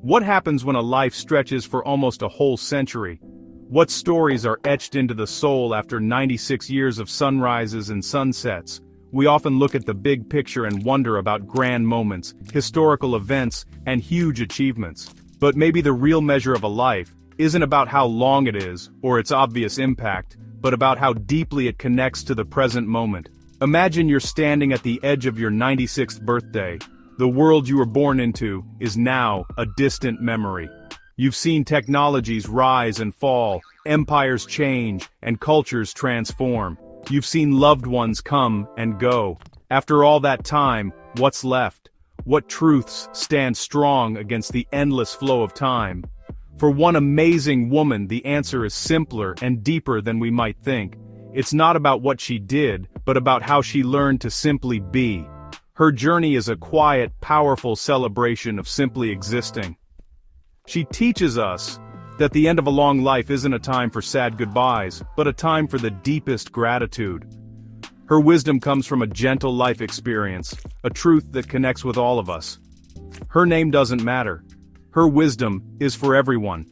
What happens when a life stretches for almost a whole century? What stories are etched into the soul after 96 years of sunrises and sunsets? We often look at the big picture and wonder about grand moments, historical events, and huge achievements. But maybe the real measure of a life isn't about how long it is, or its obvious impact, but about how deeply it connects to the present moment. Imagine you're standing at the edge of your 96th birthday. The world you were born into is now a distant memory. You've seen technologies rise and fall, empires change, and cultures transform. You've seen loved ones come and go. After all that time, what's left? What truths stand strong against the endless flow of time? For one amazing woman, the answer is simpler and deeper than we might think. It's not about what she did, but about how she learned to simply be. Her journey is a quiet, powerful celebration of simply existing. She teaches us that the end of a long life isn't a time for sad goodbyes, but a time for the deepest gratitude. Her wisdom comes from a gentle life experience, a truth that connects with all of us. Her name doesn't matter. Her wisdom is for everyone.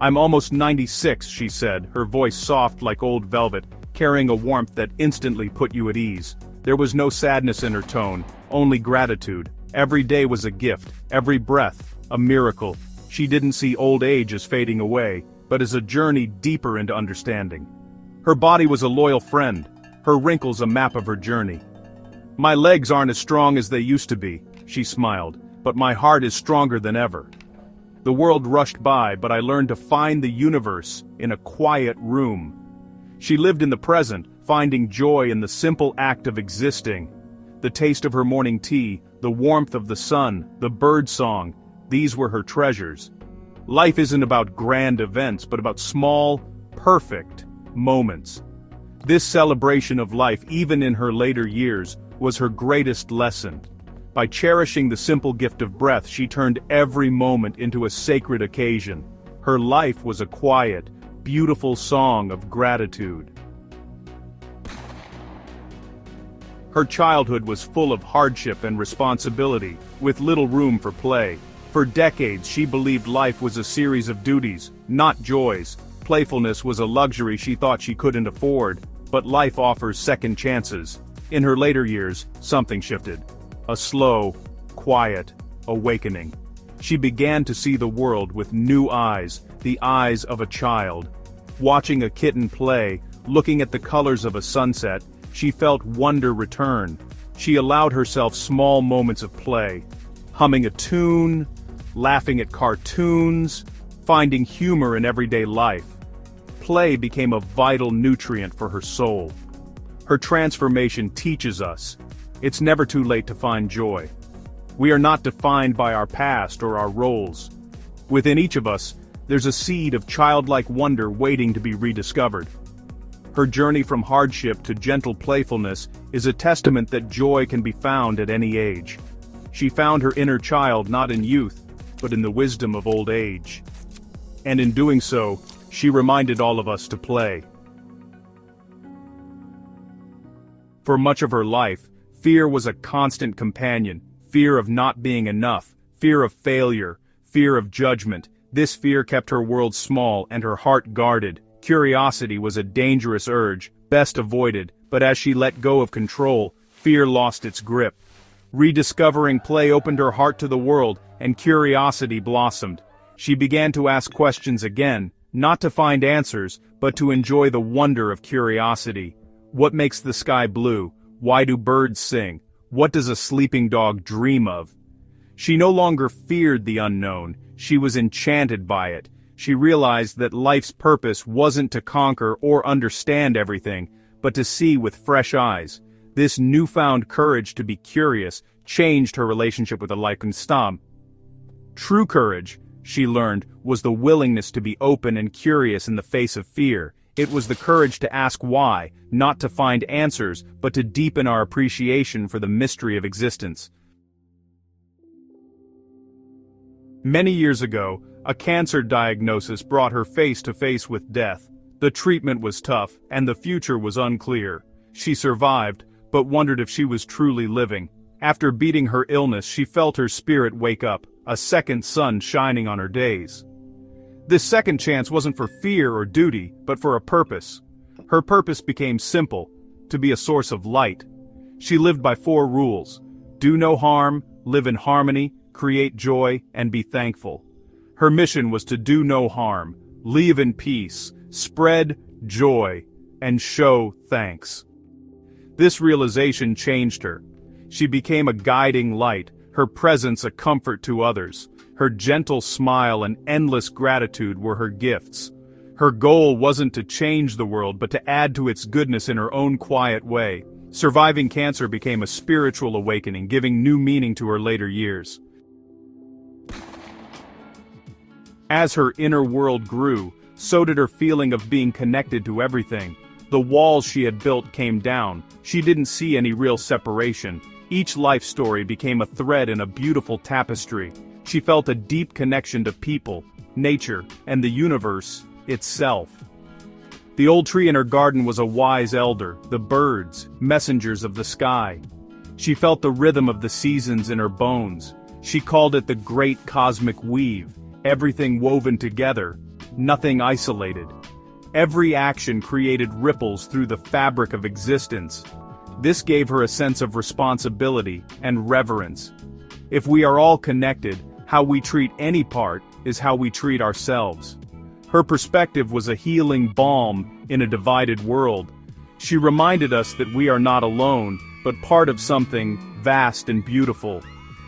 "I'm almost 96, she said, her voice soft like old velvet, carrying a warmth that instantly put you at ease. There was no sadness in her tone, only gratitude. Every day was a gift, every breath, a miracle. She didn't see old age as fading away, but as a journey deeper into understanding. Her body was a loyal friend, her wrinkles a map of her journey. My legs aren't as strong as they used to be, she smiled, but my heart is stronger than ever. The world rushed by, but I learned to find the universe in a quiet room." She lived in the present, finding joy in the simple act of existing. The taste of her morning tea, the warmth of the sun, the bird song, these were her treasures. Life isn't about grand events, but about small, perfect moments. This celebration of life, even in her later years, was her greatest lesson. By cherishing the simple gift of breath, she turned every moment into a sacred occasion. Her life was a quiet, beautiful song of gratitude. Her childhood was full of hardship and responsibility, with little room for play. For decades she believed life was a series of duties, not joys. Playfulness was a luxury she thought she couldn't afford, but life offers second chances. In her later years, something shifted. A slow, quiet awakening. She began to see the world with new eyes, the eyes of a child. Watching a kitten play, looking at the colors of a sunset, she felt wonder return. She allowed herself small moments of play, humming a tune, laughing at cartoons, finding humor in everyday life. Play became a vital nutrient for her soul. Her transformation teaches us, it's never too late to find joy. We are not defined by our past or our roles. Within each of us, there's a seed of childlike wonder waiting to be rediscovered. Her journey from hardship to gentle playfulness is a testament that joy can be found at any age. She found her inner child not in youth, but in the wisdom of old age. And in doing so, she reminded all of us to play. For much of her life, fear was a constant companion. Fear of not being enough, fear of failure, fear of judgment. This fear kept her world small and her heart guarded. Curiosity was a dangerous urge, best avoided, but as she let go of control, fear lost its grip. Rediscovering play opened her heart to the world, and curiosity blossomed. She began to ask questions again, not to find answers, but to enjoy the wonder of curiosity. What makes the sky blue? Why do birds sing? What does a sleeping dog dream of? She no longer feared the unknown, she was enchanted by it. She realized that life's purpose wasn't to conquer or understand everything, but to see with fresh eyes. This newfound courage to be curious changed her relationship with the Leichenstamm. True courage, she learned, was the willingness to be open and curious in the face of fear. It was the courage to ask why, not to find answers, but to deepen our appreciation for the mystery of existence. Many years ago, a cancer diagnosis brought her face to face with death. The treatment was tough, and the future was unclear. She survived, but wondered if she was truly living. After beating her illness, she felt her spirit wake up, a second sun shining on her days. This second chance wasn't for fear or duty, but for a purpose. Her purpose became simple: to be a source of light. She lived by 4 rules: do no harm, live in harmony, create joy, and be thankful. Her mission was to do no harm, live in peace, spread joy, and show thanks. This realization changed her. She became a guiding light, her presence a comfort to others. Her gentle smile and endless gratitude were her gifts. Her goal wasn't to change the world, but to add to its goodness in her own quiet way. Surviving cancer became a spiritual awakening, giving new meaning to her later years. As her inner world grew, so did her feeling of being connected to everything. The walls she had built came down. She didn't see any real separation. Each life story became a thread in a beautiful tapestry. She felt a deep connection to people, nature, and the universe itself. The old tree in her garden was a wise elder, the birds, messengers of the sky. She felt the rhythm of the seasons in her bones. She called it the great cosmic weave, everything woven together, nothing isolated. Every action created ripples through the fabric of existence. This gave her a sense of responsibility and reverence. If we are all connected, how we treat any part is how we treat ourselves. Her perspective was a healing balm in a divided world. She reminded us that we are not alone, but part of something vast and beautiful.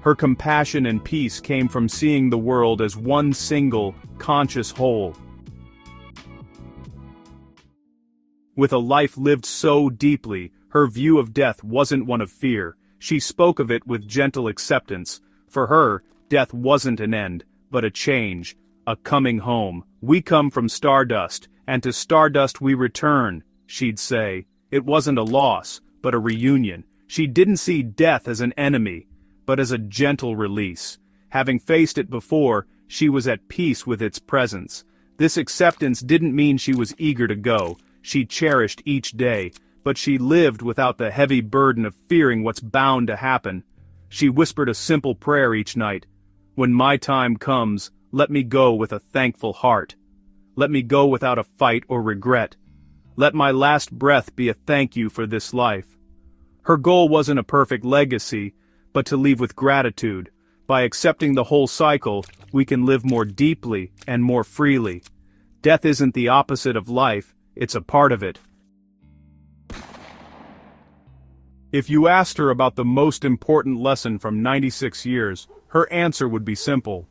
Her compassion and peace came from seeing the world as one single, conscious whole. With a life lived so deeply, her view of death wasn't one of fear. She spoke of it with gentle acceptance. For her, death wasn't an end, but a change, a coming home. We come from stardust, and to stardust we return, she'd say. It wasn't a loss, but a reunion. She didn't see death as an enemy, but as a gentle release. Having faced it before, she was at peace with its presence. This acceptance didn't mean she was eager to go. She cherished each day, but she lived without the heavy burden of fearing what's bound to happen. She whispered a simple prayer each night: "When my time comes, let me go with a thankful heart. Let me go without a fight or regret. Let my last breath be a thank you for this life." Her goal wasn't a perfect legacy, but to leave with gratitude. By accepting the whole cycle, we can live more deeply and more freely. Death isn't the opposite of life, it's a part of it. If you asked her about the most important lesson from 96 years, her answer would be simple.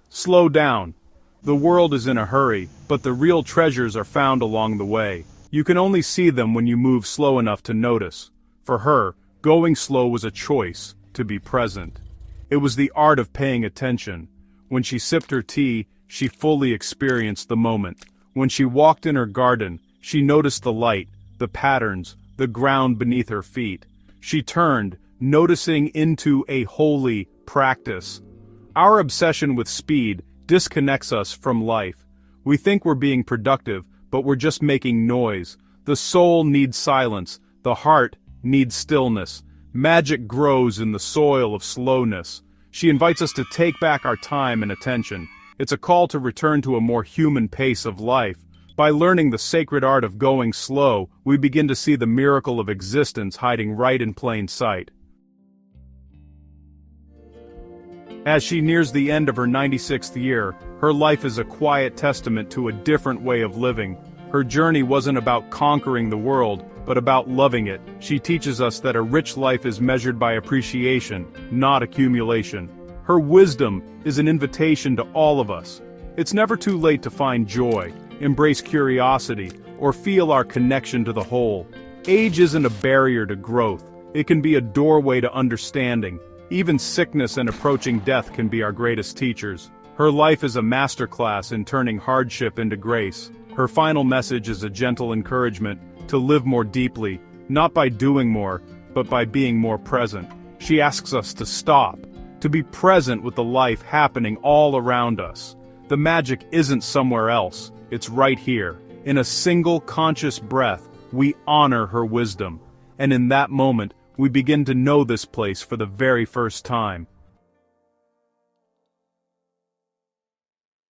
Slow down. The world is in a hurry, but the real treasures are found along the way. You can only see them when you move slow enough to notice. For her, going slow was a choice, to be present. It was the art of paying attention. When she sipped her tea, she fully experienced the moment. When she walked in her garden, she noticed the light, the patterns, the ground beneath her feet. She turned, noticing into a holy practice. Our obsession with speed disconnects us from life. We think we're being productive, but we're just making noise. The soul needs silence. The heart needs stillness. Magic grows in the soil of slowness. She invites us to take back our time and attention. It's a call to return to a more human pace of life. By learning the sacred art of going slow, we begin to see the miracle of existence hiding right in plain sight. As she nears the end of her 96th year, her life is a quiet testament to a different way of living. Her journey wasn't about conquering the world, but about loving it. She teaches us that a rich life is measured by appreciation, not accumulation. Her wisdom is an invitation to all of us. It's never too late to find joy, embrace curiosity, or feel our connection to the whole. Age isn't a barrier to growth. It can be a doorway to understanding. Even sickness and approaching death can be our greatest teachers. Her life is a masterclass in turning hardship into grace. Her final message is a gentle encouragement to live more deeply, not by doing more, but by being more present. She asks us to stop, to be present with the life happening all around us. The magic isn't somewhere else, it's right here. In a single conscious breath, we honor her wisdom. And in that moment, we begin to know this place for the very first time.